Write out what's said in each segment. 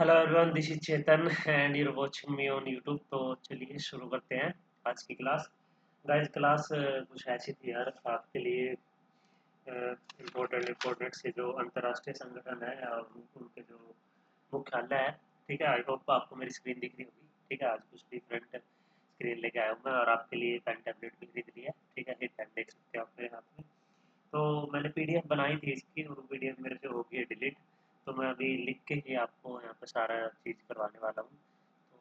Hello everyone, this is Chetan and your watching me on YouTube. तो चलिए शुरू करते हैं आज की क्लास। गाइस क्लास कुछ ऐसी थी यार आपके लिए, इम्पोर्टेंट से जो अंतर्राष्ट्रीय संगठन है और उनके जो मुख्यालय है। ठीक है, आई होप आपको मेरी स्क्रीन दिख रही होगी। ठीक है, आज कुछ डिफरेंट स्क्रीन लेके आया हूँ मैं और आपके लिए पेन टैबलेट भी खरीद लिया है। ठीक है, ये पेन देख सकते हो आप मेरे हाथ में। तो मैंने पीडीएफ बनाई थी इसकी और वो पीडीएफ मेरे से हो गई है डिलीट। तो मैं अभी लिख के ही आपको यहाँ पे सारा चीज़ करवाने वाला हूँ।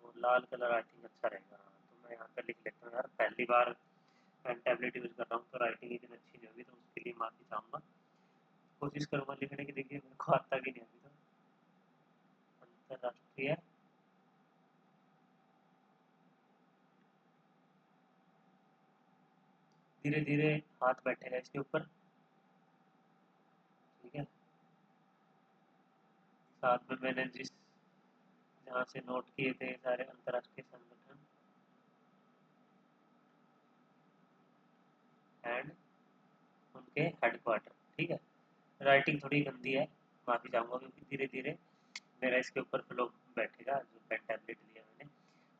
तो लाल कलर आई थिंक अच्छा रहेगा। हाँ, तो मैं यहाँ पे लिख लेता हूँ यार, पहली बार पेन टैबलेट यूज़ कर रहा हूँ तो राइटिंग इतनी अच्छी नहीं होगी, तो उसके लिए माफ़ी चाहूँगा। कोशिश करूँगा लिखने की। देखिए मेरे को आता भी नहीं अभी तो। अंतर्राष्ट्रीय धीरे धीरे हाथ बैठेगा इसके ऊपर। ठीक है, साथ में मैंने जिस जहाँ से नोट किए थे सारे अंतर्राष्ट्रीय संगठन एंड उनके हेडक्वार्टर। ठीक है, राइटिंग थोड़ी गंदी है, माफ़ी चाहूँगा, क्योंकि धीरे धीरे मेरा इसके ऊपर फ्लो बैठेगा जो पेन टैबलेट लिया मैंने।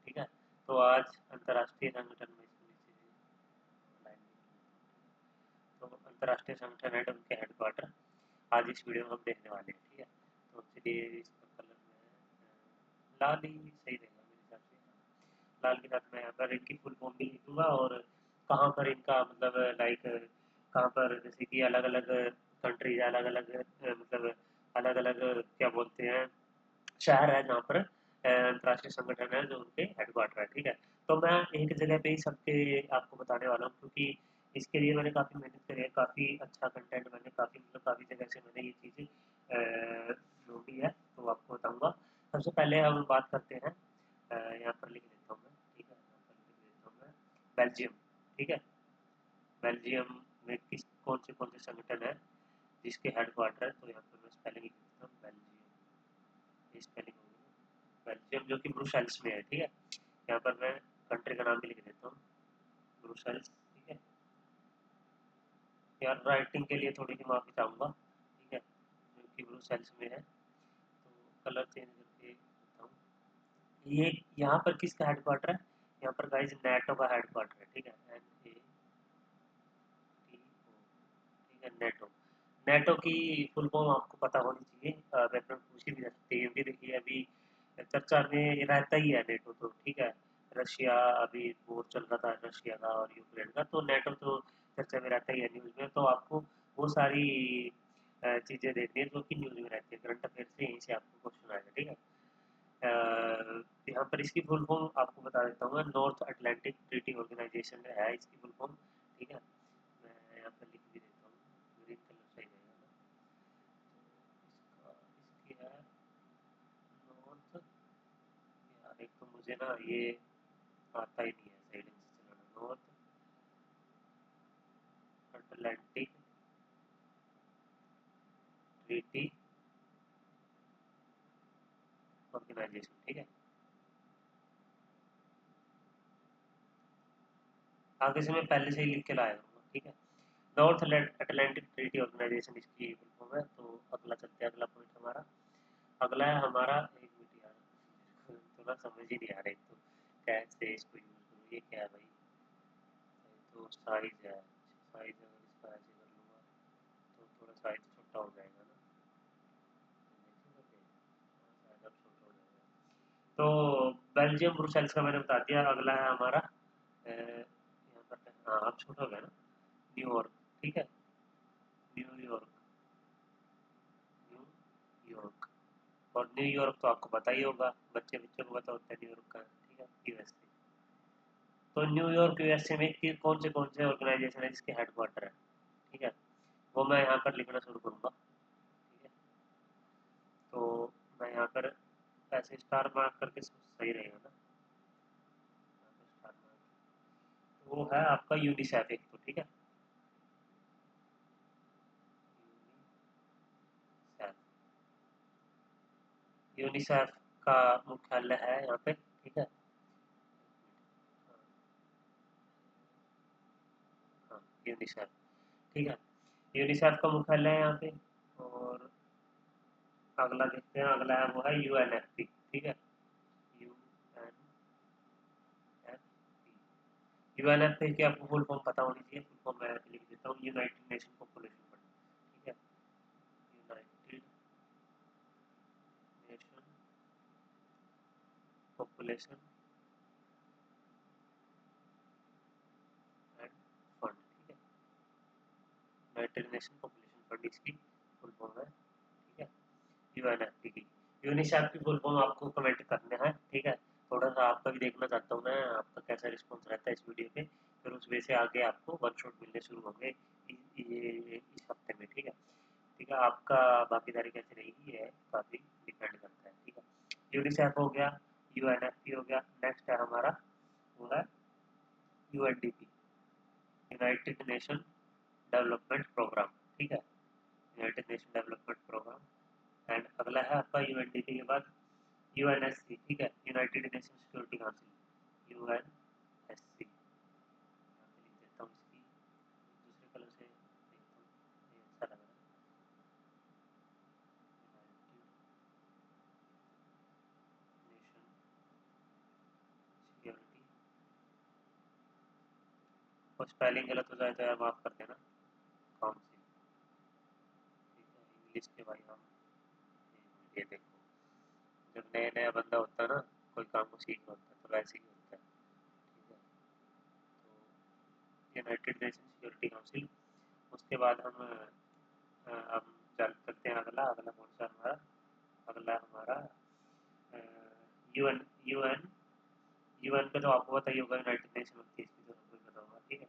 ठीक है, तो आज अंतर्राष्ट्रीय संगठन में इसको नीचे लाइन, तो अंतर्राष्ट्रीय संगठन है उनके हेडक्वार्टर आज इस वीडियो में हम देखने वाले हैं। ठीक है, तो चलिए इसका कलर में लाल ही सही रहेगा मेरे हिसाब से। लाल के साथ मैं यहाँ पर इनकी फुल फॉर्म भी लिखूंगा और कहाँ पर इनका मतलब लाइक कहाँ पर जैसे कि अलग अलग कंट्रीज, अलग अलग मतलब अलग अलग क्या बोलते हैं, शहर है जहाँ पर अंतर्राष्ट्रीय संगठन है जो उनके हेडक्वार्टर है। ठीक है, तो मैं एक जगह पे ही सबके आपको बताने वाला हूँ, क्योंकि इसके लिए मैंने काफ़ी मेहनत करी है, काफ़ी अच्छा कंटेंट मैंने काफ़ी मतलब काफ़ी जगह से मैंने ये चीज़ें ढूंढी है, तो आपको बताऊँगा। सबसे पहले हम बात करते हैं, यहाँ पर लिख देता हूँ मैं। ठीक है, यहाँ पर लिख देता हूँ मैं बेल्जियम। ठीक है, बेल्जियम में किस कौन से संगठन है जिसके हेडक्वार्टर है, तो यहाँ पर मैं स्पेलिंग लिख देता हूँ बेल्जियम। ये स्पेलिंग होगी बेल्जियम जो कि ब्रुसेल्स में है। ठीक है, यहाँ पर मैं कंट्री का नाम भी लिख देता हूँ, ब्रुसेल्स। ठीक है यार, राइटिंग के लिए थोड़ी सी माफ़ी चाहूँगा। ठीक है, जो कि ब्रुसेल्स में है, तो कलर चेंज करके देता हूँ। ये यहाँ पर किसका हेडक्वार्टर है? यहाँ पर गाइस नेटो का हेडक्वार्टर है। ठीक है, NATO। ठीक है, नेटो। नेटो की फुल फॉर्म आपको पता होनी चाहिए, वेपन पूछी भी जा सकती है, क्योंकि देखिए अभी चर्चा में रहता ही है नेटो तो। ठीक है, रशिया अभी वॉर चल रहा था रशिया का और यूक्रेन का, तो नेटो तो चर्चा में रहता ही है न्यूज़ में। तो आपको वो सारी चीज़ें देखनी है जो कि न्यूज़ में रहती है, करंट अफेयर से यहीं से आपको क्वेश्चन आएगा। ठीक है, यहाँ पर इसकी फुल फॉर्म आपको बता देता हूँ मैं, नॉर्थ अटलांटिक ट्रीटी ऑर्गेनाइजेशन है इसकी फुल फॉर्म। ठीक है, मैं यहाँ पर लिख भी देता हूँ, ग्रीन कलर सही रहेगा ना। तो इसकी है नॉर्थ, यार एक तो मुझे ना ये आता ही नहीं है सही ढंग से चलाना। North Atlantic Treaty Organization. ठीक है, आगे से मैं पहले से ही लिख के लाया हूँ। ठीक है, नॉर्थ अटलांटिक ट्रीटी ऑर्गेनाइजेशन इसकी फुल फॉर्म है। तो अगला चलते हैं, अगला पॉइंट हमारा, अगला है हमारा, एक मिनट यार थोड़ा समझ ही नहीं आ रहा है तो कैसे इसको यूज़ करूँ। ये क्या है भाई? तो साइज है, साइज अगर इसका ऐसे कर लूँगा तो थोड़ा साइज छोटा हो जाएगा ना। शायद अब छोटा हो जाएगा। तो बेल्जियम ब्रुसेल्स का मैंने बता दिया। अगला है हमारा यहाँ पर, हाँ अब छोटा हो गया ना, न्यूयॉर्क। ठीक है, न्यूयॉर्क, न्यूयॉर्क। और न्यूयॉर्क तो आपको पता ही होगा, बच्चे बच्चों को पता होता है न्यूयॉर्क का। ठीक है, यूएसए। तो न्यूयॉर्क यूएसए में कौन से ऑर्गेनाइजेशन है जिसके हेडक्वार्टर है? ठीक है, वो मैं यहाँ पर लिखना शुरू करूँगा। ठीक है, तो मैं यहाँ पर ऐसे स्टार मार्क करके सही रहेगा ना, यहाँ पे स्टार मार्क। तो वो है आपका यूनिसेफ एक तो। ठीक है, यूनिसेफ, यूनिसेफ का मुख्यालय है यहाँ पे। ठीक है, हाँ यूनिसेफ। ठीक है, यूनिसेफ का मुख्यालय है यहाँ पे। और अगला देखते हैं, अगला है वो है यूएनएफपी। ठीक है, यूएनएफपी की आपको फुल फॉर्म पता होनी चाहिए। फुल फॉर्म मैं लिख देता हूँ, यूनाइटेड नेशन पॉपुलेशन फंड। ठीक है, United nation population end fund. ठीक है, यूनाइटेड नेशन पॉपुलेशन फंड इसकी फुल फॉर्म है। ठीक है, यूएनएफपी की। यूनिसेफ की फुल फॉर्म आपको कमेंट करना है। ठीक है, थोड़ा सा आपका भी देखना चाहता हूँ मैं, आपका कैसा रिस्पॉन्स रहता है इस वीडियो पे, फिर उस वे से आगे आपको वन शॉट मिलने शुरू होंगे ये इस हफ्ते में। ठीक है, ठीक है, आपका भागीदारी कैसी रहेगी ये काफ़ी डिपेंड करता है। ठीक है, यूनिसेफ हो गया, यूएनएफपी हो गया, नेक्स्ट है हमारा वो है UNDP, United Nation Development Programme. ठीक है, United Nation Development Programme. And अगला है आपका यूएनडीपी के बाद यूएनएससी। ठीक है, United Nation Security Council, UNSC. यहाँ पे लिख देता हूँ इसकी दूसरे कलर से देखता हूँ, ये अच्छा लग रहा है। यूनाइटेड नेशन सिक्योरिटी, और स्पेलिंग गलत हो जाए तो यार माफ़ कर देना, काउंसिल। ठीक है, इंग्लिश के भाई हम ये देखो, जब नया नया बंदा होता है ना, कोई काम को सीख रहा होता है तो वैसे ही होता है। ठीक है, तो यूनाइटेड नेशन सिक्योरिटी काउंसिल। उसके बाद हम चल करते हैं अगला, अगला कौन सा हमारा, अगला हमारा यूएन। यूएन यूएन का तो आपको पता ही होगा, यूनाइटेड नेशन होती है, इसकी तो सबको पता होगा। ठीक है,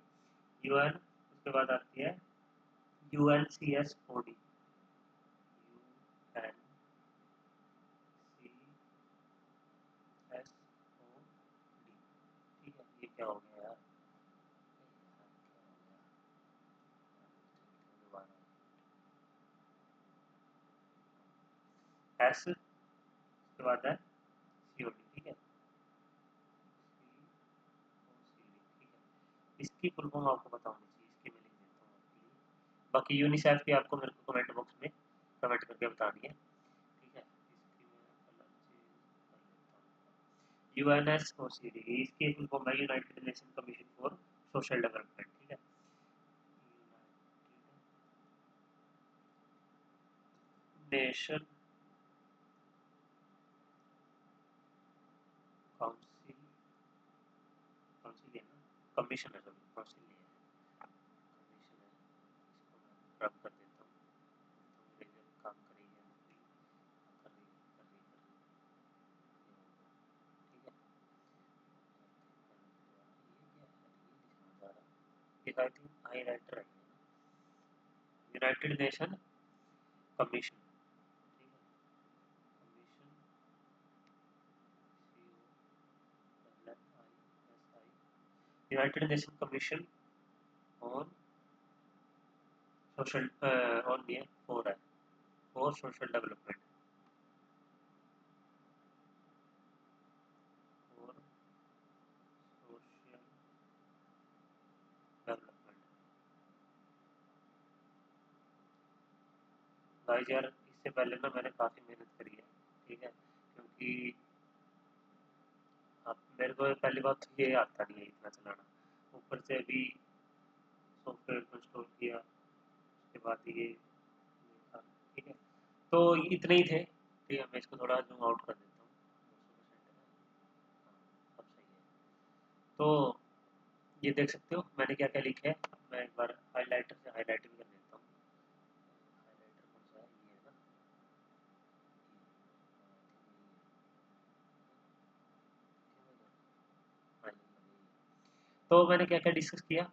यूएन। उसके बाद आती है यूएनसीएसओडी, यूएनसीएसओडी। ठीक है, ये क्या हो गया यार, एस, उसके बाद है सीओडी। ठीक है, ठीक है, इसकी फुल फॉर्म आपको पता होनी चाहिए, इसकी मैं लिख देता हूँ आपके लिए। बाकी यूनिसेफ की आपको मेरे को कमेंट बॉक्स में कमेंट करके बतानी है। ठीक है, इसकी मैं कलर चेंज कर लेता हूँ, यूएनएसओसीडी। इसकी फुल फॉर्म है United nation commission for social development. ठीक है, नेशन काउंसिल, काउंसिल है ना, कमीशन है, सॉरी काउंसिल नहीं है, कमीशन है। इसको मैं रब कर देता हूँ, तो मेरे जब काम करेगी कर रही कर रही कर रही, ठीक है। ये क्या है, ये नहीं समझ आ रहा, ये आई थिंक हाईलाइटर है, यूनाइटेड नेशन कमीशन। ठीक है, commission, United nation commission on social, on ये फॉर है, for social development, for social development. Guys यार इससे पहले ना मैंने काफ़ी मेहनत करी है। ठीक है, क्योंकि अब मेरे को पहली बात तो ये आता नहीं है इतना चलाना, ऊपर से अभी सॉफ्टवेयर को इंस्टॉल किया, उसके बाद ये देखा। ठीक है, तो ये इतने ही थे। ठीक है, मैं इसको थोड़ा जूम आउट कर देता हूँ, 200% है ना, हाँ अब सही है। तो ये देख सकते हो मैंने क्या क्या लिखा है। मैं एक बार हाईलाइटर से हाईलाइट भी कर देता हूँ, हाईलाइटर कौन सा है, ये है ना, हाँ, तो मैंने क्या क्या डिस्कस किया।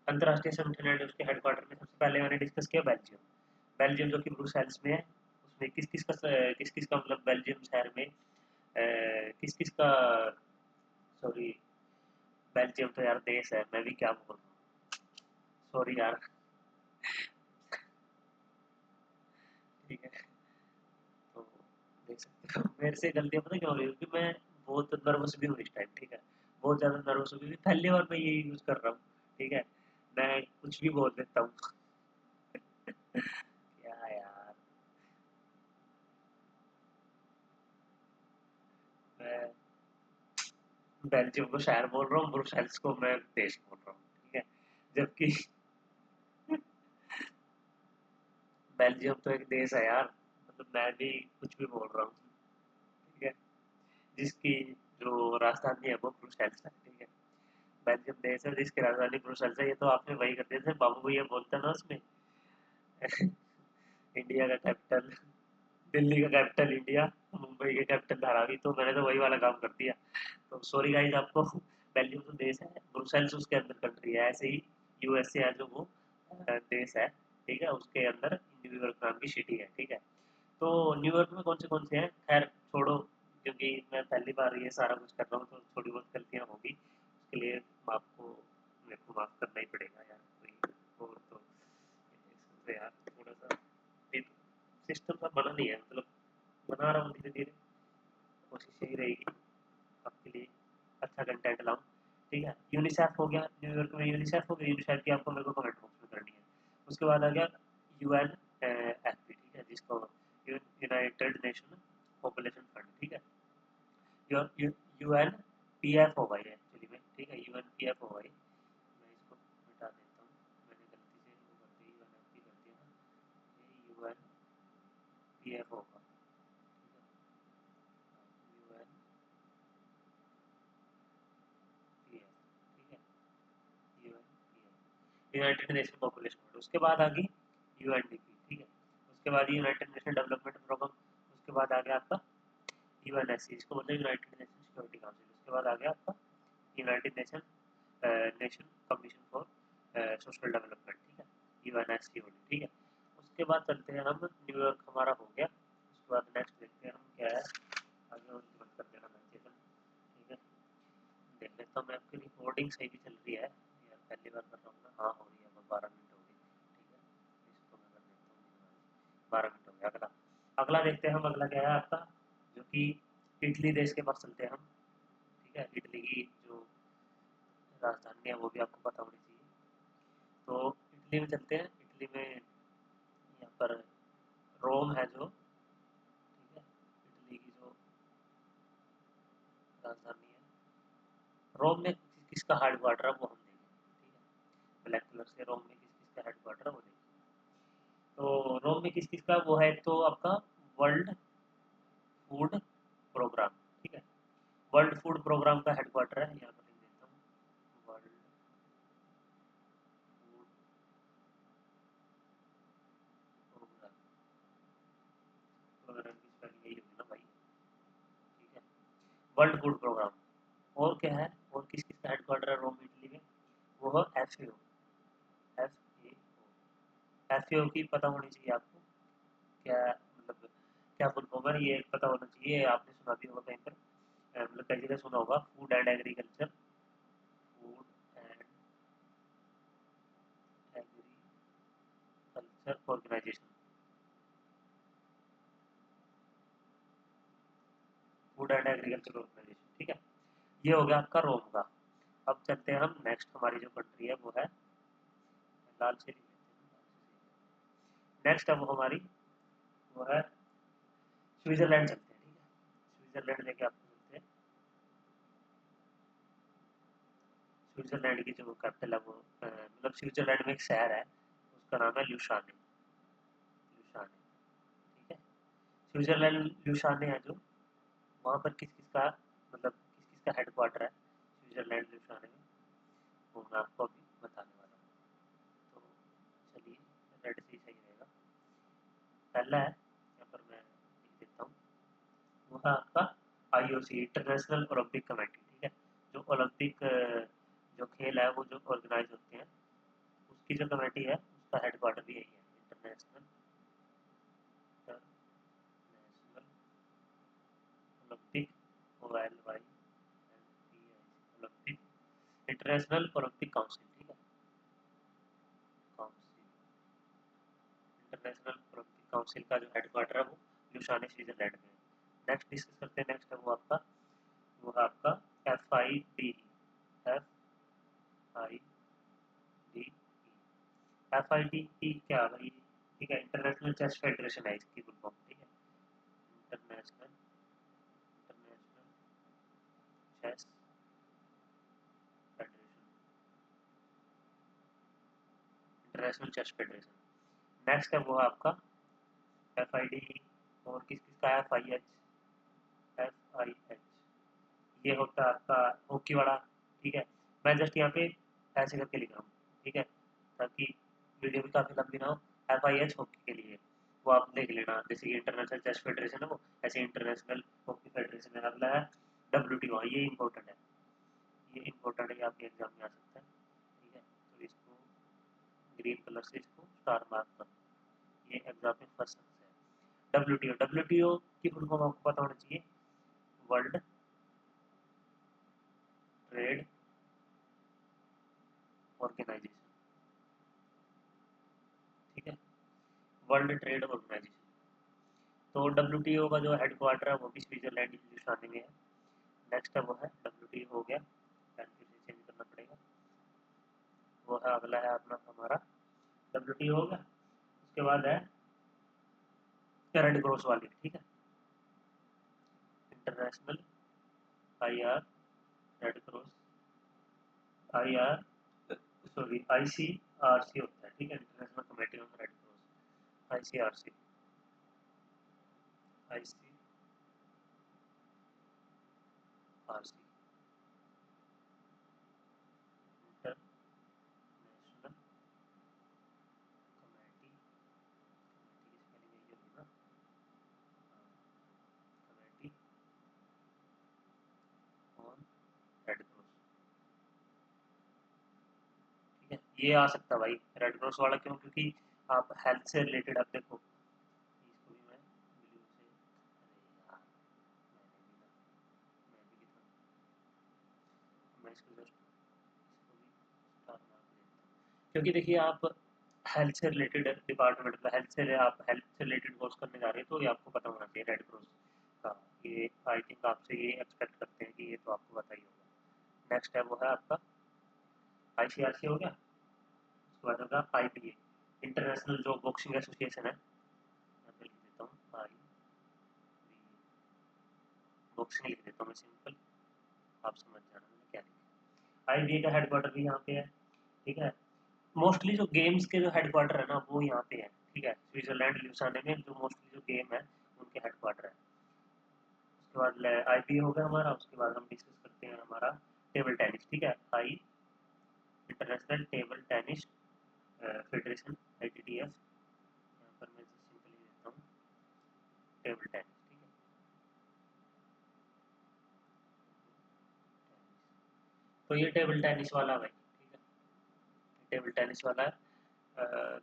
अंतर्राष्ट्रीय संगठन है उसके हेडक्वार्टर में सबसे पहले मैंने डिस्कस किया बेल्जियम। बेल्जियम जो कि ब्रुसेल्स में है, उसमें किस किस का मतलब बेल्जियम शहर में किस किस का, सॉरी बेल्जियम तो यार देश है, मैं भी क्या बोल रहा हूँ, सॉरी यार। ठीक है, तो देख सकते हो मेरे से गलतियाँ पता क्यों हो रही है, क्योंकि मैं बहुत नर्वस भी हूँ इस टाइम। ठीक है, बहुत ज़्यादा नर्वस हूँ क्योंकि पहली बार मैं ये यूज़ कर रहा हूँ। ठीक है, मैं कुछ भी बोल देता हूँ। क्या यार, बेल्जियम को शहर बोल रहा हूँ, ब्रुसेल्स को मैं देश बोल रहा हूँ, ठीक है। जबकि बेल्जियम तो एक देश है यार, मतलब मैं भी कुछ भी बोल रहा हूँ, ठीक है। जिसकी जो राजधानी है वो ब्रुसेल्स है, ठीक है। बेल्जियम देश है जिसकी राजधानी ब्रुसेल्स है। ये तो आपने वही कर दिया जैसे बाबू भैया बोलते हैं ना उसमें इंडिया का कैपिटल, दिल्ली का कैपिटल इंडिया, मुंबई के कैपिटल धारावी, तो मैंने तो वही वाला काम कर दिया। तो सॉरी गाइस आपको, बेल्जियम तो देश है, ब्रुसेल्स उसके अंदर कंट्री है, ऐसे ही यूएसए है जो वो देश है, ठीक है, उसके अंदर न्यूयॉर्क नाम की सिटी है, ठीक है। तो न्यूयॉर्क में कौन से हैं, खैर छोड़ो, क्योंकि मैं पहली बार ये सारा कुछ कर रहा हूँ तो थोड़ी बहुत गलतियाँ होगी, उसके लिए आपको मेरे को माफ़ करना ही पड़ेगा यार, कोई और तो इसमें तो यार थोड़ा सा सिस्टम सा बना नहीं है, मतलब बना रहा हूँ धीरे धीरे, कोशिश यही रहेगी आपके लिए अच्छा कंटेंट लाऊं, ठीक है। यूनिसेफ हो गया, न्यूयॉर्क में यूनिसेफ हो गया, यूनिसेफ की आपको मेरे को कमेंट बॉक्स में करनी है। उसके बाद आ गया यूएन एफ पी, ठीक है, जिसको यूनाइटेड नेशन पॉपुलेशन फंड, ठीक है। यूएन पी एफ होगा ये एक्चुअली में, ठीक है, यूएन पी एफ होगा ये, मैं इसको मिटा देता हूँ, मैंने गलती से वो कर दी, यूएन एफ पी कर दिया ना, ये यूएन पी एफ होगा, यूएन पी एफ, ठीक है, यूनाइटेड नेशन पॉपुलेशन फंड। उसके बाद आ गई यूएनडीपी, ठीक है। उसके बाद यूनाइटेड नेशन डेवलपमेंट प्रोग्राम। उसके बाद आ गया आपका यूएनएससी, इसको बोलते हैं यूनाइटेड नेशन सिक्योरिटी काउंसिल। उसके बाद आ गया आपका United nation nation commission for social development, ठीक है, यूएनएससी वाली, ठीक है। उसके बाद चलते हैं हम, न्यूयॉर्क हमारा हो गया। उसके बाद नेक्स्ट देखते हैं हम क्या है आगे, उनकी मत कर देना मैसेज, ठीक है। देख लेता हूँ मैं, आपकी रिकॉर्डिंग सही भी चल रही है यार, पहली बार कर रहा हूँ ना, हाँ हो रही है, बस 12 मिनट हो गई, ठीक है। इसको मैं कर देता हूँ minimize। 12 मिनट हो गया। अगला अगला देखते हैं हम, अगला क्या है आपका, जो कि इटली देश के पास चलते हैं हम, ठीक है। इटली की जो राजधानी है वो भी आपको पता होनी चाहिए, तो इटली में चलते हैं। इटली में यहाँ पर रोम है जो, ठीक है, इटली की जो राजधानी है, रोम में किसका हेड क्वार्टर है वो हम देखेंगे, ठीक है। ब्लैक कलर से रोम में किसका हेड क्वार्टर है वो देखेंगे। तो रोम में किस का वो है, तो आपका वर्ल्ड फूड प्रोग्राम, ठीक है। वर्ल्ड फूड प्रोग्राम का हेडक्वार्टर है, यहाँ पर लिख देता हूँ, वर्ल्ड फूड प्रोग्राम, प्रोग्राम की स्पेलिंग यही होगी ना भाई, ठीक है, वर्ल्ड फूड प्रोग्राम। और क्या है, और किस का हेडक्वार्टर है रोम इटली में, वो है F A O, F A O, F A O की पता होनी चाहिए आपको, क्या मतलब क्या फुल फॉर्म है, ये पता होना चाहिए, आपने सुना भी होगा कहीं पर, मतलब कई जगह सुना होगा, Food and Agriculture, Food and Agriculture Organization, Food and Agriculture Organization, ठीक है। ये हो गया आपका रोम का। अब चलते हैं हम नेक्स्ट, हमारी जो कंट्री है वो है, लाल से नेक्स्ट अब हमारी वो है स्विट्जरलैंड, चलते हैं, ठीक है। स्विट्जरलैंड लेके आपको चलते हैं। स्विट्जरलैंड की जो कैपिटल है वो मतलब स्विट्जरलैंड में एक शहर है, उसका नाम है ल्यूशाने, ल्यूशाने, ठीक है। स्विट्जरलैंड ल्यूशाने है जो, वहाँ पर किस किस का मतलब किस किस का हेडक्वार्टर है स्विट्जरलैंड ल्यूशाने में, वो मैं आपको अभी बताने वाला हूँ। तो चलिए, रेड सी सही रहेगा। पहला है, यहाँ पर मैं लिख देता हूँ, वो है आपका आईओसी, इंटरनेशनल ओलंपिक कमेटी, ठीक है। जो ओलंपिक जो खेल है वो जो ऑर्गेनाइज होते हैं, उसकी जो कमेटी है उसका हेडक्वार्टर भी यही है, International International Olympic, O L Y L P I, Olympic, International Olympic Council, ठीक है, काउंसिल, इंटरनेशनल ओलंपिक काउंसिल का जो हेडक्वार्टर है वो ल्यूसाने स्विट्जरलैंड में है। नेक्स्ट डिस्कस करते हैं, नेक्स्ट है वो है आपका F I D, F I D, F I D की क्या भाई, ठीक है, इंटरनेशनल चेस फेडरेशन है इसकी फुल फॉर्म, ठीक है, International International Chess International Chess Federation. Next है वो है आपका FID, और किस किस का FIH, ये होता है आपका हॉकी वाला। ठीक है, मैं जस्ट यहाँ पे ऐसे करके लिख रहा हूँ, ठीक है, ताकि वीडियो भी काफ़ी लंबी ना हो। FIH हॉकी के लिए, वो आप देख लेना, जैसे कि इंटरनेशनल चेस फेडरेशन है वो, ऐसे इंटरनेशनल हॉकी फेडरेशन है। अगला है WTO, ये इंपॉर्टेंट है, ये इंपॉर्टेंट है, आपके एग्जाम में आ सकता है। ठीक है, तो इसको ग्रीन कलर से इसको स्टार मार्क कर, ये एग्जाम में फर्स्ट है। WTO की फुल फॉर्म आपको पता होना चाहिए, वर्ल्ड ट्रेड ऑर्गेनाइजेशन। ठीक है, वर्ल्ड ट्रेड ऑर्गेनाइजेशन। तो WTO का जो हेडक्वार्टर है वो भी स्विट्जरलैंड की शादी में है। नेक्स्ट है वो है WTO हो गया, पेन फिर से चेंज करना पड़ेगा, वो है अगला है अपना हमारा WTO हो गया। उसके बाद है रेड क्रॉस वाली, ठीक है, international IR red cross, IR sorry ICRC होता है, ठीक है, international committee of red cross, ICRC, ICRC international committee, committee की स्पेलिंग यही होगी ना, कमेटी ऑन रेड क्रॉस। ठीक है, ये आ सकता है भाई रेड क्रॉस वाला, क्यों? क्योंकि आप हेल्थ से रिलेटेड, आप देखो इसको भी मैं ब्लू से, अरे यार मैं भी लिखा, मैं इसको जस्ट इसको भी स्टार मार्क देता हूँ, क्योंकि देखिए आप हेल्थ से रिलेटेड डिपार्टमेंट में, हेल्थ से आप हेल्थ से रिलेटेड कोर्स करने जा रहे हैं, तो ये आपको पता होना चाहिए रेड क्रॉस का। ये आई थिंक आपसे ये एक्सपेक्ट करते हैं कि ये तो आपको पता ही होगा। नेक्स्ट है वो है आपका ICRC हो गया। उसके बाद होगा IBA, इंटरनेशनल जो बॉक्सिंग एसोसिएशन है, यहाँ पे लिख देता हूँ बॉक्सिंग लिख देता हूँ मैं सिंपल, आप समझ जाना मैंने क्या लिखा। IBA का हेडक्वार्टर भी यहाँ पे है। ठीक है, मोस्टली जो गेम्स के जो हेडक्वार्टर है ना वो यहाँ पे है। ठीक है, स्विट्जरलैंड ल्यूसाने में जो मोस्टली जो गेम है उनके हेडक्वार्टर है। उसके बाद IBA हो गया हमारा। उसके बाद हम डिस्कस करते हैं हमारा टेबल टेनिस। ठीक है, I international table tennis federation, ITTF, यहाँ पर मैं सिंपली देता हूँ टेबल टेनिस। ठीक है, तो ये टेबल टेनिस वाला भाई, ठीक है, टेबल टेनिस वाला है।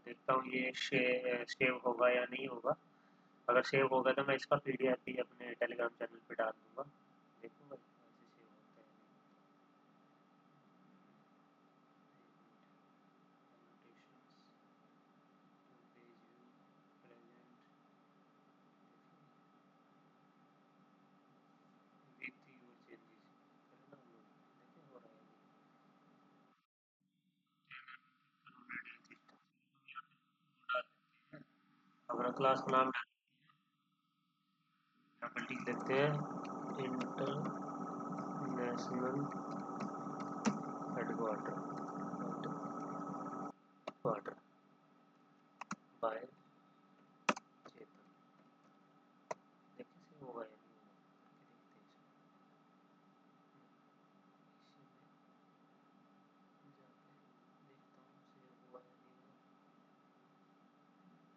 देखता हूँ ये सेव होगा या नहीं होगा। अगर सेव होगा तो मैं इसका PDF भी अपने टेलीग्राम चैनल पे डाल दूंगा, देखूंगा वैसे सेव होता है नहीं। अपना क्लास का नाम यहाँ लिख देते हैं, इंटरनेशनल हेडक्वार्टर, हेडक्वार्टर बाय चेतन। देखिए से होगा या नहीं होगा, करके देखते हैं इसमें, इसी में जाके देखता हूँ से हुआ या नहीं हुआ। कहाँ पे हुआ यार ये सेव,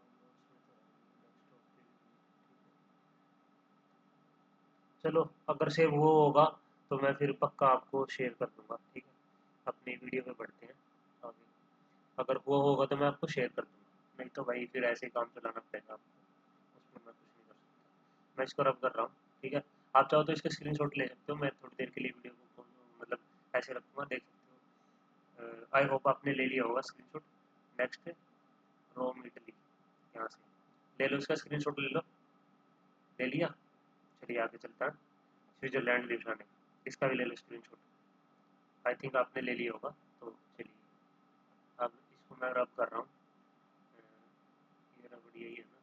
डाउनलोड्स में तो डेस्कटॉप पे भी नहीं। ठीक है, चलो अगर सेव वो होगा तो मैं फिर पक्का आपको शेयर कर दूंगा। ठीक है, अपनी वीडियो पे बढ़ते हैं आगे। अगर वो होगा तो मैं आपको शेयर कर दूंगा, नहीं तो भाई फिर ऐसे ही काम चलाना पड़ेगा आपको, उसमें मैं कुछ नहीं कर सकता। मैं इसको रब कर रहा हूँ। ठीक है, आप चाहो तो इसका स्क्रीनशॉट ले सकते हो, मैं थोड़ी देर के लिए वीडियो को मतलब ऐसे रखूँगा, देख सकते हो। आई होप आपने ले लिया होगा स्क्रीनशॉट। नेक्स्ट है रोम इटली, यहाँ से ले लो, इसका स्क्रीनशॉट ले लो। ले लिया, चलिए आगे चलता है। स्विट्जरलैंड लिखाने, इसका भी ले लो स्क्रीनशॉट। आई थिंक आपने ले लिया होगा, तो चलिए अब इसको मैं रब कर रहा हूँ। ये रबड़ यही है ना,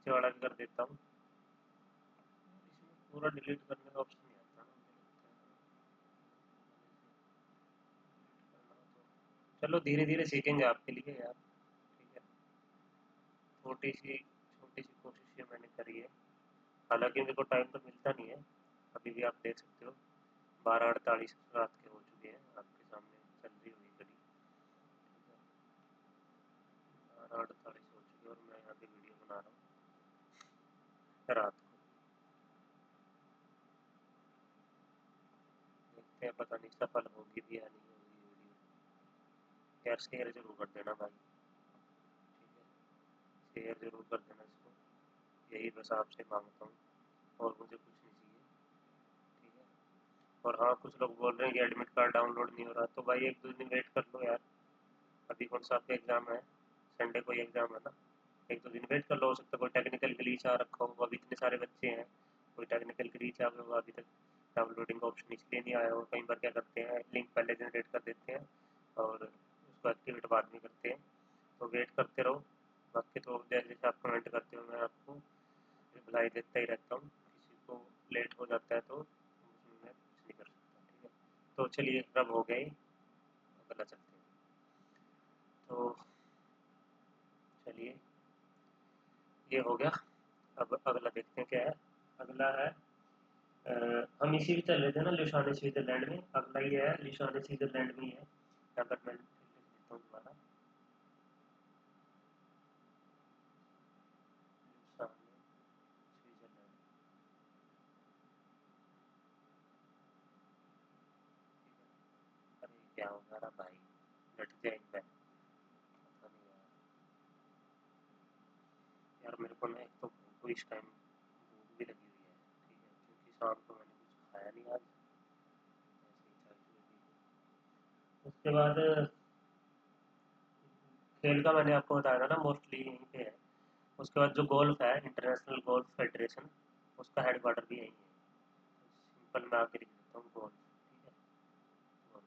नीचे वाला भी कर देता हूँ। इसमें पूरा डिलीट करने का ऑप्शन नहीं आता ना, मुझे लगता है। चलो धीरे धीरे सीखेंगे आपके लिए यार, ठीक है। छोटी सी कोशिश ये मैंने करी है, हालांकि मेरे को टाइम तो मिलता नहीं है। अभी भी आप देख सकते हो 12:48 रात के हो चुके हैं, आपके सामने चल रही हुई घड़ी, ठीक है। 12:48 हो चुके हैं और मैं यहाँ पे वीडियो बना रहा हूँ रात को। देखते हैं, पता नहीं सफल होगी भी या नहीं होगी वीडियो। यार शेयर जरूर कर देना भाई, ठीक है, शेयर जरूर कर देना इसको, यही बस आपसे मांगता हूँ, और मुझे कुछ नहीं चाहिए, ठीक है। और हाँ, कुछ लोग बोल रहे हैं कि एडमिट कार्ड डाउनलोड नहीं हो रहा, तो भाई एक दो दिन वेट कर लो यार। अभी कौन सा आपका एग्ज़ाम है? संडे को ही एग्ज़ाम है ना, एक दो दिन वेट कर लो, हो सकता है कोई टेक्निकल ग्लिच आ रखा हो। अभी इतने सारे बच्चे हैं, कोई टेक्निकल ग्लिच आ गया होगा अभी तक, डाउनलोडिंग का ऑप्शन इसलिए नहीं आया हो। कई बार क्या करते हैं, लिंक पहले जनरेट कर देते हैं और उसको एक्टिवेट बाद में करते हैं, तो वेट करते रहो। बाकी तो जैसे जैसे आप कमेंट करते हो मैं आपको रिप्लाई देता ही रहता हूँ, किसी को लेट हो जाता है तो उसमें मैं कुछ नहीं कर सकता, ठीक है। तो चलिए अब हो गए, अगला चलते हैं। तो चलिए, ये हो गया। अब अगला देखते हैं क्या है। अगला है हम इसी भी चल रहे थे ना, लिशान स्विट्जरलैंड में। अगला ये है लिशान स्विट्जरलैंड में ही है, यहाँ पर मैं लिख देता हूँ दोबारा, लिशान स्विट्जरलैंड, ठीक है। अरे क्या हो गया रहा भाई, लट जाए एक बैग, पता नहीं यार। यार मेरे को ना एक तो भूख को इस टाइम भूख भी लगी हुई है, ठीक है, क्योंकि शाम को मैंने कुछ खाया नहीं आज, ऐसे ही चाय चूय पी ली। उसके बाद खेल का मैंने आपको बताया था ना, मोस्टली यहीं पे है। उसके बाद जो गोल्फ है, इंटरनेशनल गोल्फ फेडरेशन, उसका हेडक्वार्टर भी यहीं है। सिंपल मैं आगे लिख देता हूँ गोल्फ, ठीक है, गोल्फ।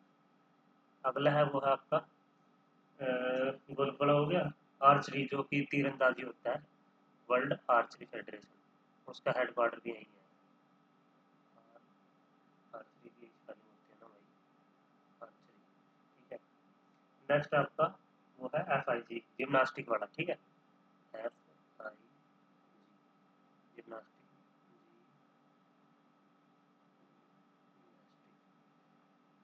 अगला है वो है आपका गोल्फ बड़ा हो गया। आर्चरी, जो कि तीरंदाजी होता है, वर्ल्ड आर्चरी फेडरेशन, उसका हेडक्वार्टर भी यहीं है। आर्चरी की स्पेलिंग होती है ना भाई, आर्चरी, ठीक है। नेक्स्ट आपका वो है FIG, जिम्नास्टिक वाला, ठीक है। FIG जिम्नास्टिक,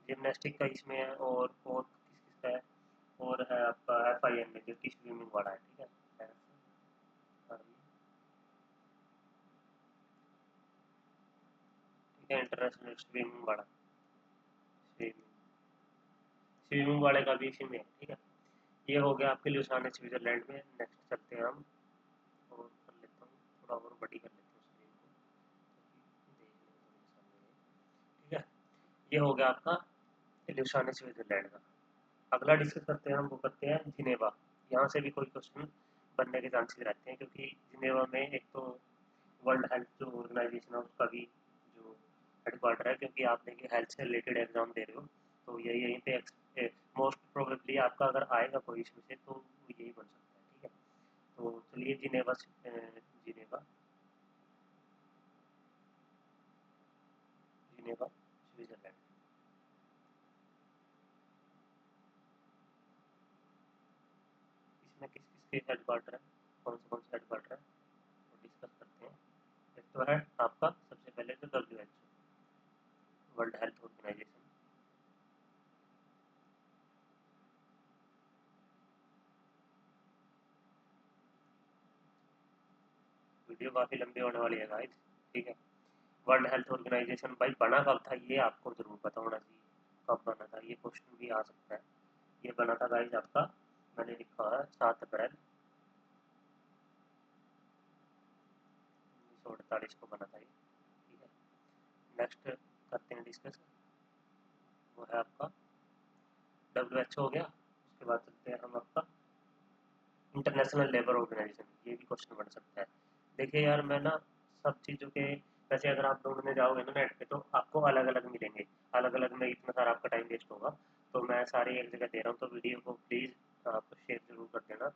जिम्नास्टिक का इसमें है, और किस किस का है, और है आपका FIM में, जो कि स्विमिंग वाला है, ठीक है। FIM, ठीक है, इंटरनेशनल स्विमिंग वाला, स्विमिंग स्विमिंग वाले का भी इसी में है, ठीक है। ये हो गया आपके लुसाने स्विट्जरलैंड में। नेक्स्ट चलते हैं हम, और कर लेता हूँ थोड़ा और बड़ी कर लेता हूँ स्क्रीन को, ताकि देखने में थोड़ी आसानी रहे, ठीक है। ये हो गया आपका लुसाने स्विट्जरलैंड का। अगला डिस्कस करते हैं हम, वो करते हैं जिनेवा। यहाँ से भी कोई क्वेश्चन बनने के चांसेस रहते हैं, क्योंकि जिनेवा में एक तो वर्ल्ड हेल्थ जो ऑर्गेनाइजेशन है उसका भी जो हेडक्वार्टर है, क्योंकि आप देखिए हेल्थ से रिलेटेड एग्जाम दे रहे हो, तो यही यहीं पे मोस्ट प्रोबेबली आपका अगर आएगा कोई इसमें से, तो यही बन सकता है, ठीक है। तो चलिए जिनेवा, जिनेवा, जिनेवा स्विट्जरलैंड, इसमें किस किस के हेडक्वार्टर है, कौन से हेडक्वार्टर है, वो डिस्कस करते हैं। एक तो है आपका सबसे पहले तो WHO, World Health Organization. Video काफ़ी लंबी होने वाली है गाइस, ठीक है। वर्ल्ड हेल्थ ऑर्गेनाइजेशन भाई बना कब था, ये आपको जरूर पता होना चाहिए, कब बना था, ये क्वेश्चन भी आ सकता है। ये बना था गाइस आपका, मैंने लिखा है 7 अप्रैल 1948 को बना था ये, ठीक है। नेक्स्ट करते हैं डिस्कस, वो है आपका WHO हो गया। उसके बाद चलते हैं हम आपका इंटरनेशनल लेबर ऑर्गेनाइजेशन, ये भी क्वेश्चन बन सकता है। देखिए यार मैं ना सब चीज़ों के, वैसे अगर आप ढूंढने जाओगे ना नेट पे, तो आपको अलग अलग मिलेंगे, अलग अलग में इतना सारा आपका टाइम वेस्ट होगा। तो मैं सारे एक जगह दे रहा हूँ, तो वीडियो को प्लीज़ आप शेयर जरूर कर देना,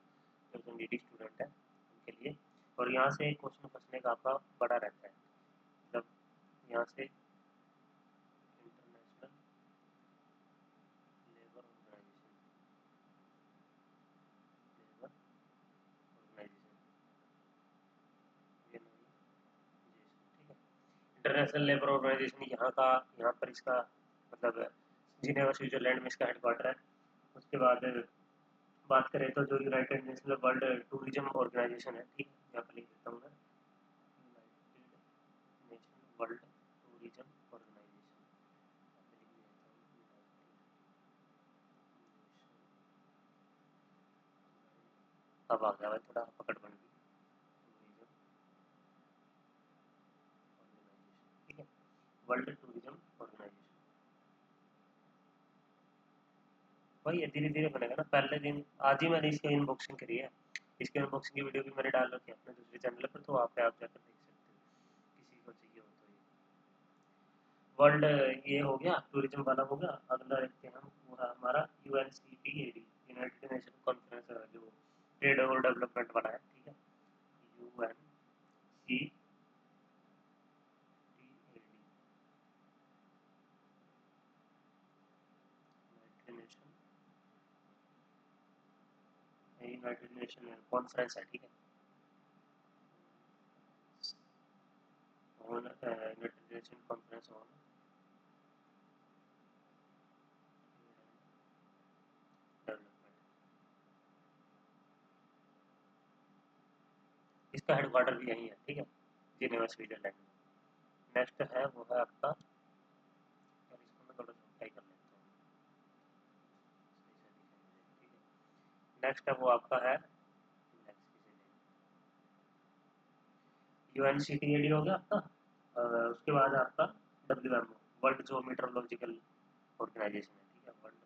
जो नीडी स्टूडेंट है उनके लिए। और यहाँ से क्वेश्चन फंसने का आपका बड़ा रहता है, मतलब यहाँ से इंटरनेशनल लेबर ऑर्गेनाइजेशन, ठीक है। इंटरनेशनल लेबर ऑर्गेनाइजेशन यहाँ पर इसका मतलब जिनेवा स्विट्जरलैंड में इसका हेडक्वार्टर है। उसके बाद बात करें तो जो United National World Tourism Organization है, ठीक है, यहाँ पर लिख देता हूँ मैं, United National World Tourism Organization, अब आ गया भाई थोड़ा पकड़ बन गई, टूरिज्म ऑर्गेनाइजेशन, ठीक है, वर्ल्ड टूरिज्म ऑर्गेनाइजेशन। वही है, धीरे धीरे बनेगा ना। पहले दिन आज ही मैंने इसकी अनबॉक्सिंग करी है, इसकी अनबॉक्सिंग की वीडियो भी मैंने डाल रखी है अपने दूसरे चैनल पर, तो वहाँ पे आप जाकर देख सकते हो किसी को चाहिए हो तो। ये वर्ल्ड ये हो गया, टूरिज्म वाला हो गया। अगला देखते हैं हम, वो है हमारा यूएनसीटीएडी, यूनाइटेड नेशन कॉन्फ्रेंस जो ट्रेड और डेवलपमेंट वाला है, ठीक है, यूएनसीटीएडी, यूनाइटेड नेशन कॉन्फ्रेंस है, ठीक है, United nation conference on development, इसका हेडक्वार्टर भी यही है, ठीक है, जिनेवा स्विट्जरलैंड में। नेक्स्ट है वो है आपका, और इसको मैं थोड़ा छोटा ही कर लेता हूँ, ठीक है। नेक्स्ट है वो आपका है, यूएनसीटीएडी हो गया आपका। उसके बाद आपका डब्ल्यूएमओ, वर्ल्ड जो मीटरोलॉजिकल ऑर्गेनाइजेशन है, ठीक है, वर्ल्ड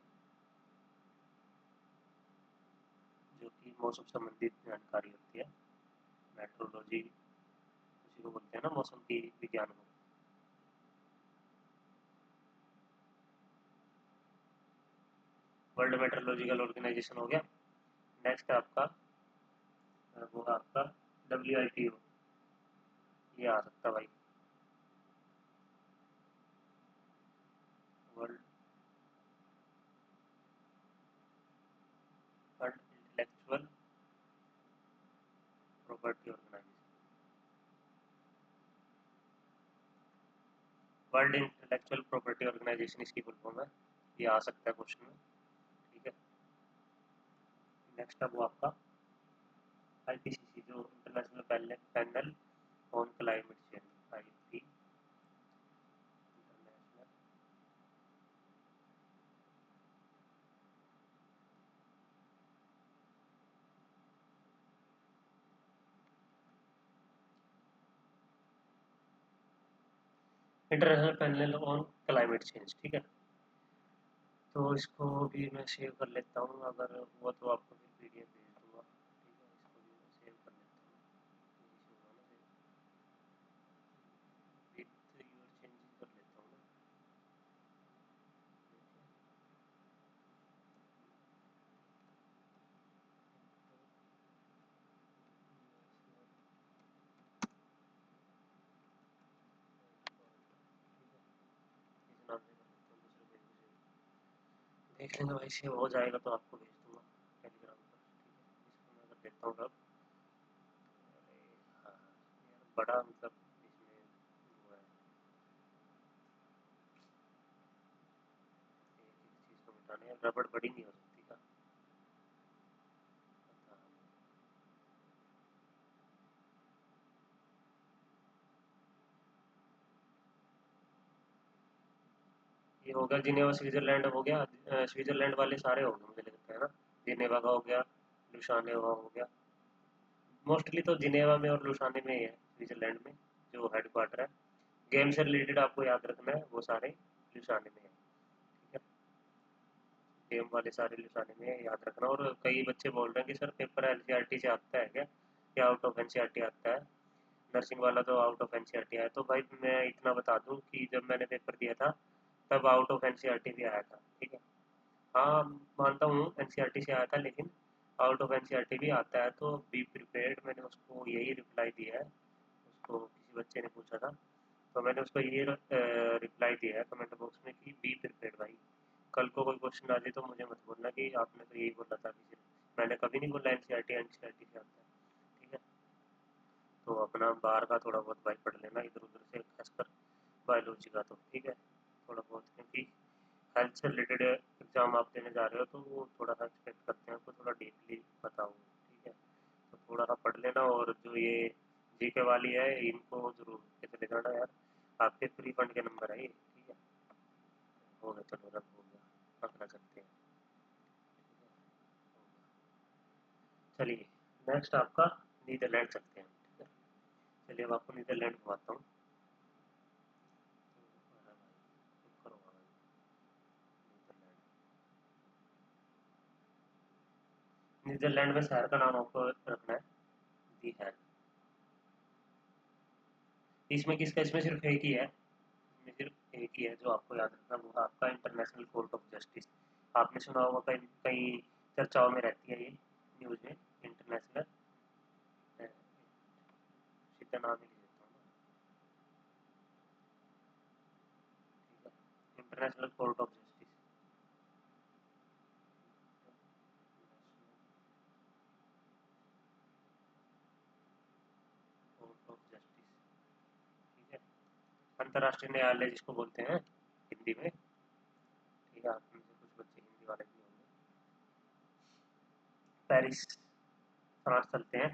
जो कि मौसम संबंधित जानकारी होती है, मेट्रोलॉजी उसी को बोलते हैं ना, मौसम की विज्ञान को। वर्ल्ड मेट्रोलॉजिकल ऑर्गेनाइजेशन हो गया। नेक्स्ट आपका वो है आपका WIPO, ये आ सकता भाई, World Intellectual Property Organization, World Intellectual Property Organization इसकी फुल फॉर्म है, ये आ सकता है क्वेश्चन में, ठीक है। नेक्स्ट है वो आपका IPCC, जो international panel on climate change, IP international, international panel on climate change, ठीक है। तो इसको भी मैं सेव कर लेता हूँ, अगर हुआ तो आपको फिर PDF भेज दूंगा, ठीक है, इसको भी मैं सेव कर लेता हूँ, यही से होगा ना, विथ यूर चेंजेस कर लेता हूँ ना, इस नाम से कर लेता हूँ, दूसरे पेज पे देख लेंगे भाई, सेव हो जाएगा तो आपको भेज दूंगा टेलीग्राम पर, ठीक है। इसको मैं कर देता हूँ अब, अरे हाँ यार बड़ा मतलब इसमें वो है, एक एक चीज़ को मिटाने, रबड़ बड़ी नहीं हो सकती का, पता नहीं। ये हो गया जिनेवा स्विट्जरलैंड हो गया, स्विट्जरलैंड वाले सारे हो गए मुझे लगता है ना, जिनेवा का हो गया, लुसानेवा हो गया, मोस्टली तो जिनेवा में और लुसाने में ही है, स्विट्जरलैंड में जो हेड क्वार्टर है। गेम से रिलेटेड आपको याद रखना है, वो सारे लुसाने में है, ठीक है, गेम वाले सारे लुसाने में है, याद रखना। और कई बच्चे बोल रहे हैं कि सर पेपर NCERT से आता है क्या, या आउट ऑफ NCERT आता है, नर्सिंग वाला तो आउट ऑफ NCERT आया। तो भाई मैं इतना बता दूं कि जब मैंने पेपर दिया था तब आउट ऑफ NCERT भी आया था, ठीक है। हाँ मानता हूँ NCERT से आया था, लेकिन आउट ऑफ एनसीईआरटी भी आता है, तो बी प्रिपेयर्ड, मैंने उसको यही रिप्लाई दिया है। उसको किसी बच्चे ने पूछा था, तो मैंने उसको ये रिप्लाई दिया है कमेंट बॉक्स में कि बी प्रिपेयर्ड भाई। कल को कोई क्वेश्चन आ जाए तो मुझे मत बोलना कि आपने तो यही बोला था किसी ने। मैंने कभी नहीं बोला एनसीईआरटी एनसीईआरटी से आता है, ठीक है। तो अपना बाहर का थोड़ा बहुत भाई पढ़ लेना इधर उधर से, खासकर बायोलॉजी का, तो ठीक है थोड़ा बहुत, क्योंकि हेल्थ से रिलेटेड एग्जाम आप देने जा रहे हो तो वो थोड़ा सा एक्सपेक्ट करते हैं आपको थोड़ा डीपली पता हो, ठीक है। तो थोड़ा सा पढ़ लेना, और जो ये जीके वाली है इनको जरूर के चले जाना यार, आपके फ्री फंड के नंबर है ये, ठीक है। हो गया, चलो रब हो गया, अपना करते हैं, ठीक है। चलिए नेक्स्ट आपका नीदरलैंड चलते हैं, ठीक है। चलिए अब आपको नीदरलैंड घुमाता हूँ। नीदरलैंड में शहर का नाम आपको रखना है दी है। इसमें किसका, इसमें सिर्फ एक ही है, इसमें सिर्फ एक ही है जो आपको याद रखना, वो आपका इंटरनेशनल कोर्ट ऑफ जस्टिस। आपने सुना होगा, कहीं कहीं चर्चाओं में रहती है ये न्यूज़ में, इंटरनेशनल, सीधा नाम ही ले देता हूँ ना, ठीक है, international court of justice. Court of justice, ठीक है, अंतर्राष्ट्रीय न्यायालय जिसको बोलते हैं हिंदी में, ठीक है। आप में से कुछ बच्चे हिंदी वाले भी होंगे। पेरिस, फ्रांस चलते हैं,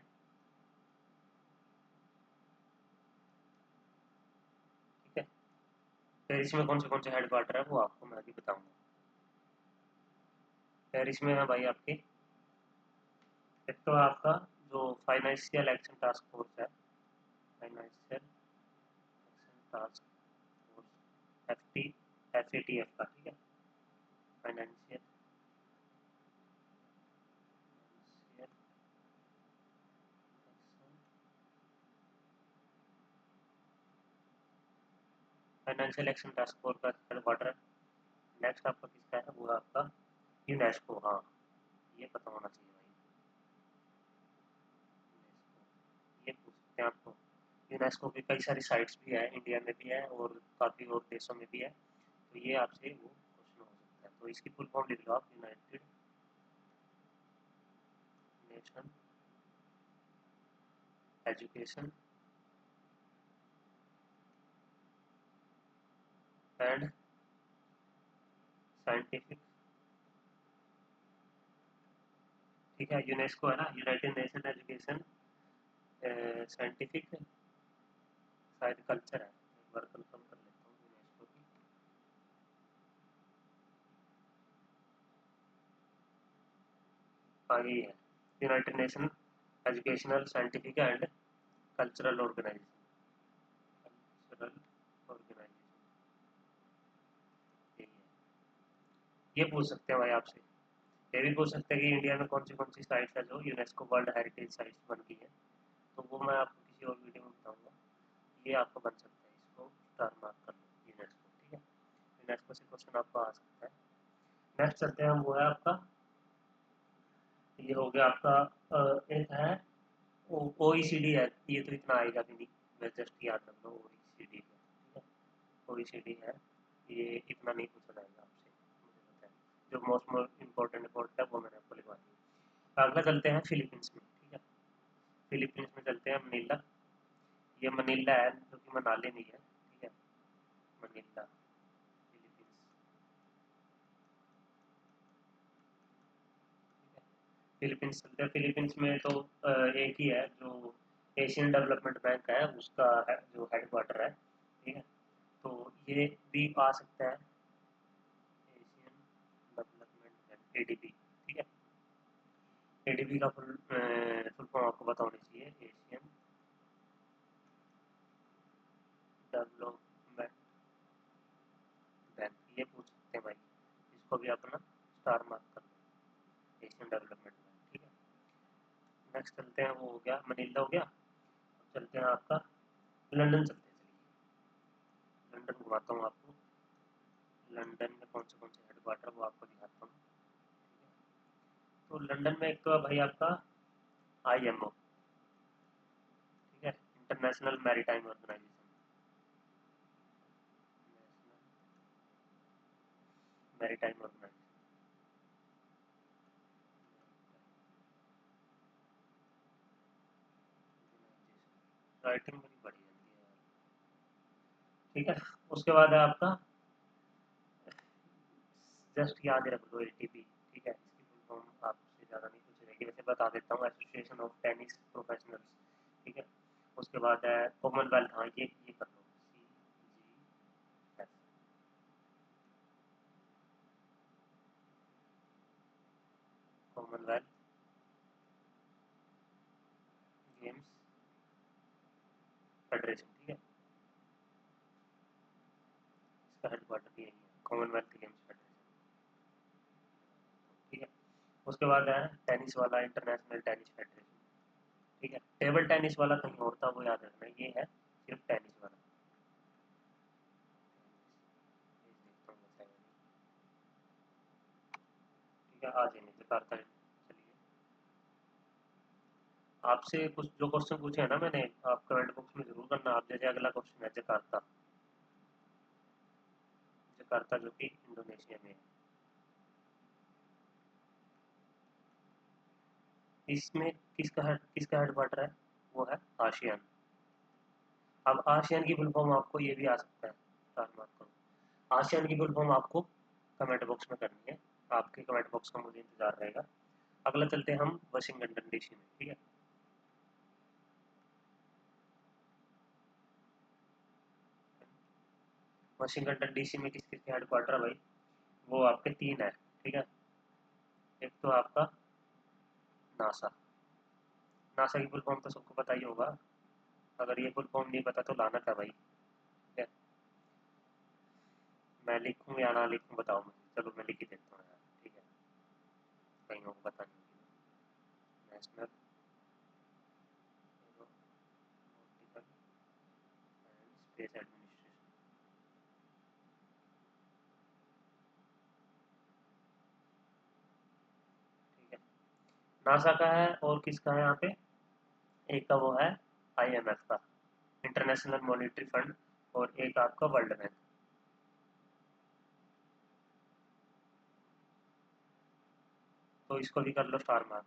ठीक है। पेरिस में कौन से हेड क्वार्टर है वो आपको मैं अभी बताऊंगा। पेरिस में है भाई आपके, एक तो आपका जो फाइनेंशियल एक्शन टास्क फोर्स है, financial action task force, F T, F A T F का, ठीक है। Financial financial action task force का हेडक्वार्टर है। नेक्स्ट आपका किसका है, वो आपका यूनेस्को, हाँ ये पता होना चाहिए भाई, यूनेस्को, ये पूछ सकते हैं आपको। यूनेस्को की कई सारी साइट्स भी है, इंडिया में भी है और काफ़ी और देशों में भी है, तो ये आपसे वो क्वेश्चन हो सकता है। तो इसकी फुल फॉर्म लिख लो आप, United nation education and scientific, ठीक है। यूनेस्को है ना, यूनाइटेड नेशन एजुकेशन साइंटिफिक, शायद कल्चर है, एक बार कंफर्म कर लेता हूँ यूनेस्को की। आगे ही है, United Nation Educational Scientific and Cultural Organization, Cultural Organization, यही है। ये पूछ सकते हैं भाई आपसे, ये भी पूछ सकते हैं कि इंडिया में कौन सी साइट्स है जो यूनेस्को वर्ल्ड हेरिटेज साइट्स बन गई है, तो वो मैं आपको किसी और वीडियो में बताऊंगा। ये आपको बन सकता है, इसको स्टार मार्क कर लो यूनेस्को, ठीक है। यूनेस्को से क्वेश्चन आपको आ सकता है। नेक्स्ट चलते हैं हम, वो है आपका, ये हो गया आपका एक है ओ ई सी डी है, ये तो इतना आएगा भी नहीं, मैं जस्ट याद रख लो ओ ई सी डी है, ठीक है। ओ ई सी डी है, ये इतना नहीं पूछा जाएगा आपसे, मुझे पता है। जो मोस्ट इम्पोर्टेंट इम्पोर्टेंट है वो मैंने आपको लिखवा दिया। अगला चलते हैं फिलीपींस में, ठीक है। फिलीपींस में चलते हैं मनीला, ये मनीला है जो कि मनाली नहीं है, ठीक है, मनीला फिलीपींस, ठीक है। फिलीपींस चलते हैं, फिलीपींस में तो एक ही है जो एशियन डेवलपमेंट बैंक है, उसका है, जो हेड क्वार्टर है, ठीक है। तो ये भी आ सकता है, एशियन डेवलपमेंट बैंक, एडीबी, ठीक है। एडीबी का फुल फॉर्म आपको पता होनी चाहिए, एशियन डेवलपमेंट बैंक, ये पूछ सकते हैं भाई, इसको भी अपना स्टार मार्क कर लो, एशियन डेवलपमेंट बैंक, ठीक है। नेक्स्ट चलते हैं, वो हो गया मनीला हो गया। अब चलते हैं आपका लंदन, चलते हैं, चलिए लंदन घुमाता हूँ आपको। लंदन में कौन से हेड क्वार्टर वो आपको दिखाता हूँ, ठीक है। तो लंदन में एक तो है भाई आपका IMO, ठीक है, International Maritime Organization, Maritime Organization. Writing बड़ी बढ़िया है यार। ठीक है, उसके बाद है आपका, जस्ट याद रख लो ATP, ठीक है, इसकी फुल फॉर्म आपसे ज़्यादा नहीं कुछ रहेगी, वैसे बता देता हूँ, एसोसिएशन ऑफ टेनिस प्रोफेशनल्स, ठीक है। उसके बाद है कॉमनवेल्थ, हाँ ये कर लो, CGS, कॉमनवेल्थ गेम्स फेडरेशन, ठीक है, इसका हेडक्वार्टर भी यही है, कॉमनवेल्थ गेम्स फेडरेशन, ठीक है। उसके बाद है टेनिस वाला, इंटरनेशनल टेनिस फेडरेशन, ठीक है। टेबल टेनिस वाला कहीं और था, वो याद रखना, ये है सिर्फ टेनिस वाला। ठीक है, आ जाएंगे जकार्ता, चलिए आपसे कुछ जो क्वेश्चन पूछे हैं ना मैंने, आप कमेंट बॉक्स में जरूर करना। आप जैसे अगला क्वेश्चन है जकार्ता, जकार्ता जो कि इंडोनेशिया में है, इसमें किसका हेडक्वार्टर है, वो है आशियान। अब आशियान की फुल फॉर्म आपको ये भी आ सकता है, स्टार मार्क करो, आशियान की फुल फॉर्म आपको कमेंट बॉक्स में करनी है, आपके कमेंट बॉक्स का मुझे इंतजार रहेगा। अगला चलते हैं हम वाशिंगटन डीसी में, ठीक है। वाशिंगटन डीसी में किस किसके हेडक्वार्टर है भाई, वो आपके तीन है, ठीक है। एक तो आपका नासा, नासा की फुल फॉर्म तो सबको पता ही होगा, अगर ये फुल फॉर्म नहीं पता तो लानत है भाई, ठीक है। मैं लिखूँ या ना लिखूँ बताओ मुझे, चलो मैं लिख ही देता हूँ यार, ठीक है, कहीं को पता नहीं होगा। National aeronautical and space administration, ठीक है, नासा का है। और किसका है यहाँ पे, एक का वो है IMF का, इंटरनेशनल मॉनिटरी फंड, और एक आपका वर्ल्ड बैंक, तो इसको भी कर लो स्टार मार्क।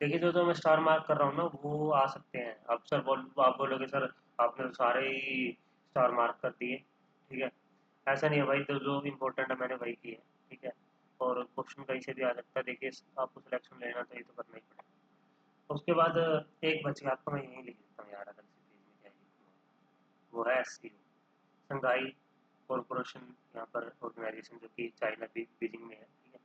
देखिए जो मैं स्टार मार्क कर रहा हूँ ना, वो आ सकते हैं। अब सर आप बोलोगे सर आपने तो सारे ही स्टार मार्क कर दिए, ठीक है, ऐसा नहीं है भाई, तो जो इम्पोर्टेंट है मैंने वही किए, ठीक है। और क्वेश्चन कहीं से भी आ सकता है, देखिए आपको सिलेक्शन लेना तो ये तो करना ही पड़ेगा। उसके बाद एक बच गया आपका, मैं यहीं लिख देता हूँ यार, अलग से पेज में क्या ही लिखूंगा, वो है SCO, संघाई कॉरपोरेशन, यहाँ पर ऑर्गेनाइजेशन जो कि चाइना बीजिंग में है, ठीक है।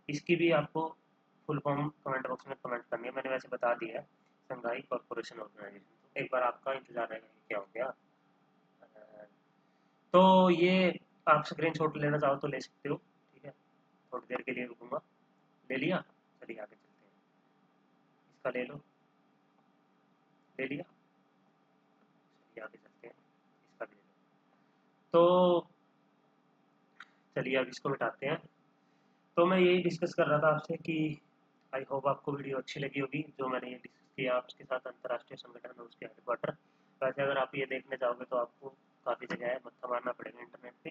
इसकी भी आपको फुल फॉर्म कमेंट बॉक्स में कमेंट करनी है, मैंने वैसे बता दिया है, संघाई कॉरपोरेशन ऑर्गेनाइजेशन। तो एक बार आपका इंतजार रहेगा कि क्या हो गया। तो ये आप स्क्रीन शॉट लेना चाहो तो ले सकते हो, ठीक है, थोड़ी देर के लिए रुकूंगा। ले लिया, चलिए आगे चलते हैं, इसका ले लो, ले लिया, चलिए आगे चलते हैं, इसका भी ले लो। तो चलिए अब इसको मिटाते हैं। तो मैं यही डिस्कस कर रहा था आपसे कि आई होप आपको वीडियो अच्छी लगी होगी, जो मैंने ये डिस्कस किया आपके साथ, अंतर्राष्ट्रीय संगठन है उसके हेडक्वार्टर। वैसे अगर आप ये देखने जाओगे तो आपको काफ़ी जगह है, मत्था मारना पड़ेगा इंटरनेट पे।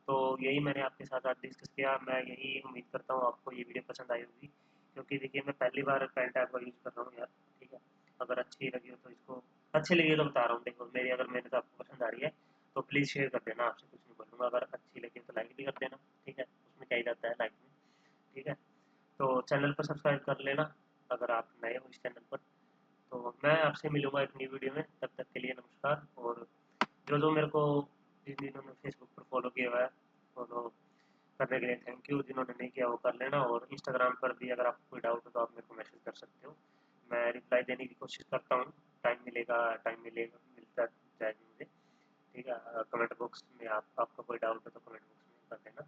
तो यही मैंने आपके साथ आज डिस्कस किया, मैं यही उम्मीद करता हूँ आपको ये वीडियो पसंद आई होगी, क्योंकि देखिए मैं पहली बार पेन टैब का यूज़ कर रहा हूँ यार, ठीक है। अगर अच्छी लगी हो तो इसको, अच्छी लगी हो तो बता रहा हूँ, देखो मेरी अगर मेहनत आपको पसंद आ रही है तो प्लीज़ शेयर कर देना, आपसे कुछ नहीं बोलूँगा। अगर अच्छी लगी तो लाइक भी कर देना, ठीक है, उसमें क्या ही जाता है लाइक में, ठीक है। तो चैनल पर सब्सक्राइब कर लेना अगर आप नए हो इस चैनल पर। तो मैं आपसे मिलूंगा एक नई वीडियो में, तब तक के लिए नमस्कार। और जो जो मेरे को, जिन जिन्होंने फेसबुक पर फॉलो किया हुआ है, फॉलो करने के लिए थैंक यू, जिन्होंने नहीं किया वो कर लेना। और इंस्टाग्राम पर भी अगर आपको कोई डाउट हो तो आप मेरे को मैसेज कर सकते हो, मैं रिप्लाई देने की कोशिश करता हूँ, टाइम मिलेगा मिलता जाएगा मुझे, ठीक है। कमेंट बॉक्स में आपका कोई डाउट है तो कमेंट बॉक्स में कर देना।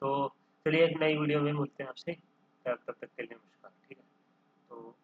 तो चलिए एक नई वीडियो में मिलते हैं आपसे, तब तक के लिए नमस्कार, ठीक है। तो